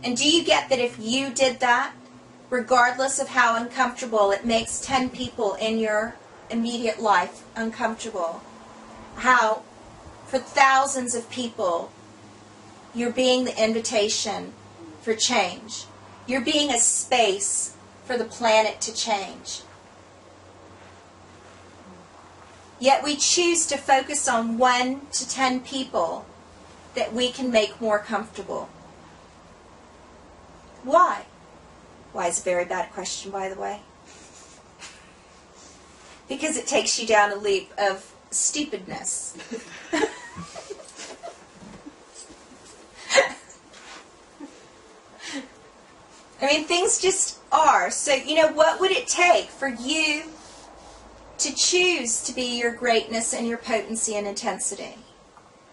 And do you get that if you did that, regardless of how uncomfortable it makes 10 people in your immediate life uncomfortable, how for thousands of people you're being the invitation for change. You're being a space for the planet to change. Yet we choose to focus on 1 to 10 people that we can make more comfortable. Why? Why is a very bad question, by the way. Because it takes you down a leap of stupidness. I mean, things just are. So, what would it take for you to choose to be your greatness and your potency and intensity?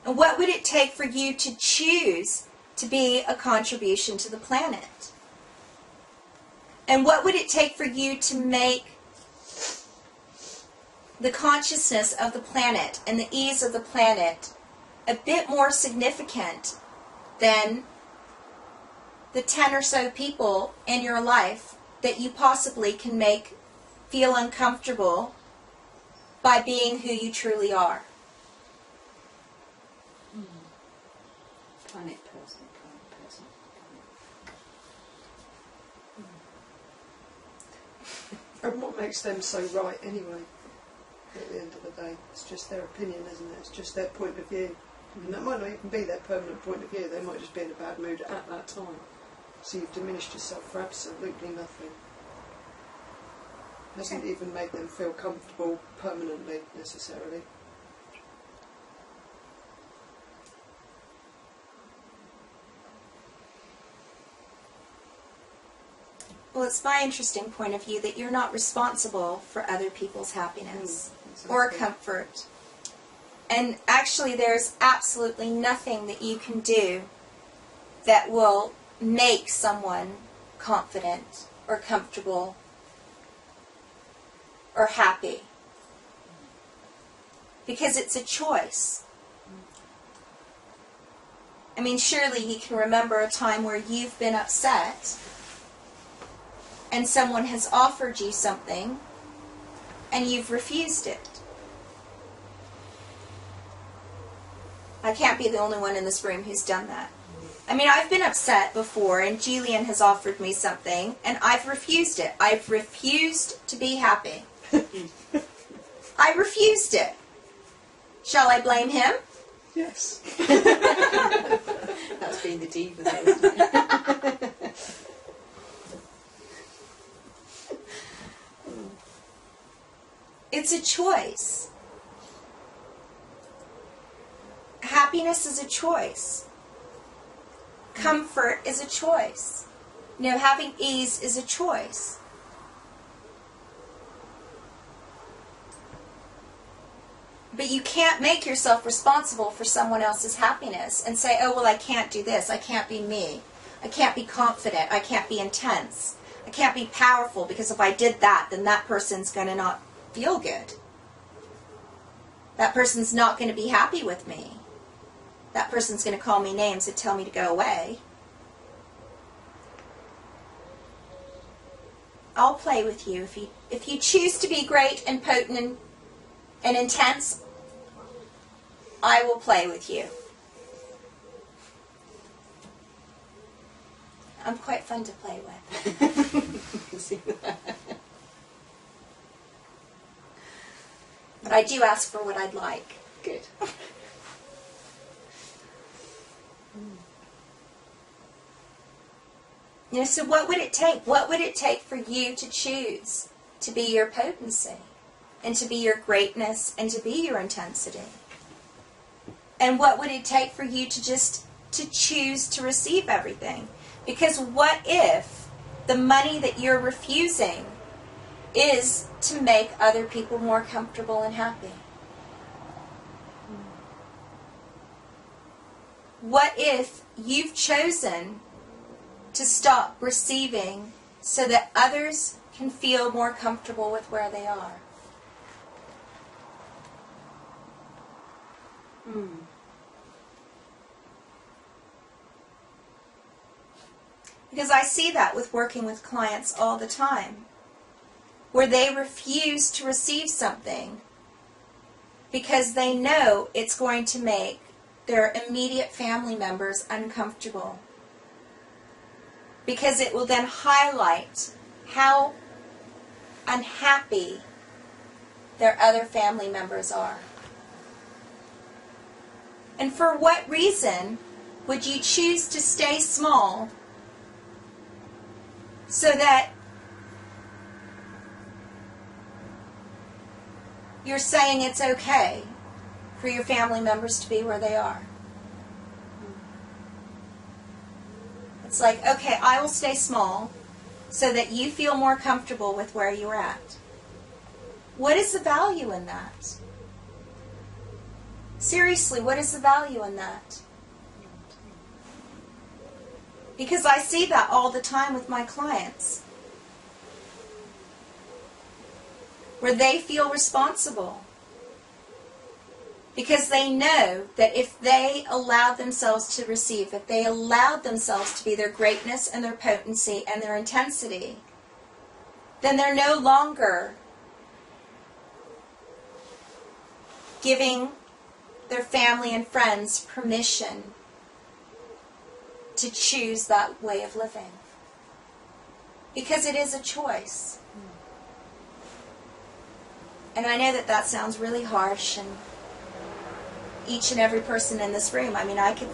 And what would it take for you to choose to be a contribution to the planet? And what would it take for you to make the consciousness of the planet and the ease of the planet a bit more significant than the 10 or so people in your life that you possibly can make feel uncomfortable by being who you truly are? Planet person. And what makes them so right anyway? At the end of the day, it's just their opinion, isn't it? It's just their point of view, and that might not even be their permanent point of view. They might just be in a bad mood at that time. So you've diminished yourself for absolutely nothing. Hasn't even made them feel comfortable permanently, necessarily. Well, it's my interesting point of view that you're not responsible for other people's happiness Exactly. or comfort. And actually, there's absolutely nothing that you can do that will make someone confident or comfortable or happy. Because it's a choice. I mean, surely you can remember a time where you've been upset and someone has offered you something and you've refused it. I can't be the only one in this room who's done that. I mean, I've been upset before and Julian has offered me something and I've refused it. I've refused to be happy. I refused it. Shall I blame him? Yes. That's being the diva, though, isn't it? It's a choice. Happiness is a choice. Comfort is a choice. Having ease is a choice. But you can't make yourself responsible for someone else's happiness and say, oh, well, I can't do this. I can't be me. I can't be confident. I can't be intense. I can't be powerful because if I did that, then that person's going to not feel good. That person's not going to be happy with me. That person's going to call me names and tell me to go away. I'll play with you. If you choose to be great and potent and intense, I will play with you. I'm quite fun to play with. But I do ask for what I'd like. Good. So what would it take? What would it take for you to choose to be your potency and to be your greatness and to be your intensity? And what would it take for you to choose to receive everything? Because what if the money that you're refusing is to make other people more comfortable and happy? What if you've chosen to stop receiving so that others can feel more comfortable with where they are? Because I see that with working with clients all the time, where they refuse to receive something because they know it's going to make their immediate family members uncomfortable. Because it will then highlight how unhappy their other family members are. And for what reason would you choose to stay small so that you're saying it's okay for your family members to be where they are? It's like, okay, I will stay small so that you feel more comfortable with where you're at. What is the value in that? Seriously, what is the value in that? Because I see that all the time with my clients, where they feel responsible because they know that if they allowed themselves to receive, if they allowed themselves to be their greatness and their potency and their intensity, then they're no longer giving their family and friends permission to choose that way of living. Because it is a choice. And I know that that sounds really harsh, and each and every person in this room, I mean, I could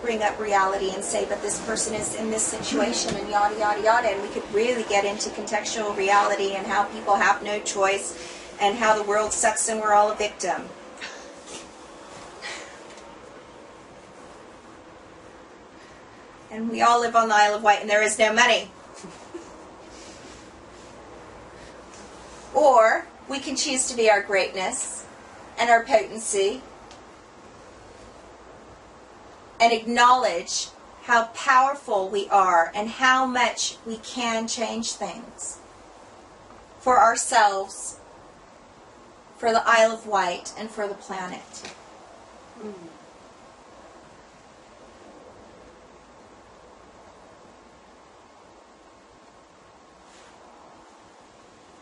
bring up reality and say, but this person is in this situation and yada, yada, yada, and we could really get into contextual reality and how people have no choice and how the world sucks and we're all a victim. And we all live on the Isle of Wight and there is no money. Or we can choose to be our greatness and our potency and acknowledge how powerful we are and how much we can change things for ourselves, for the Isle of Wight, and for the planet.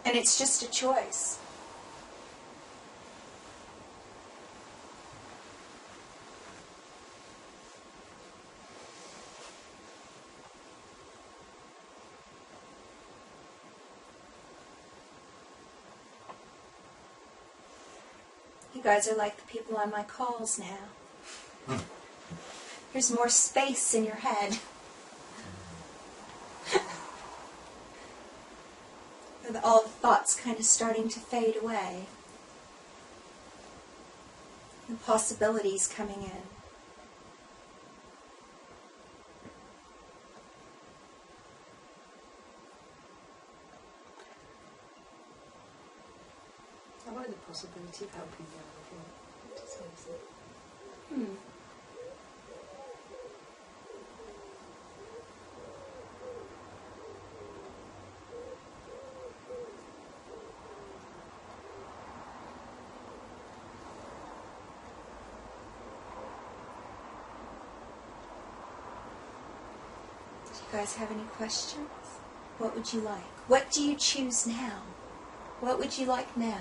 And it's just a choice. You guys are like the people on my calls now. There's more space in your head. All the thoughts kind of starting to fade away. And possibilities coming in. I like the possibility of helping the other people. Do you guys have any questions? What would you like? What do you choose now? What would you like now?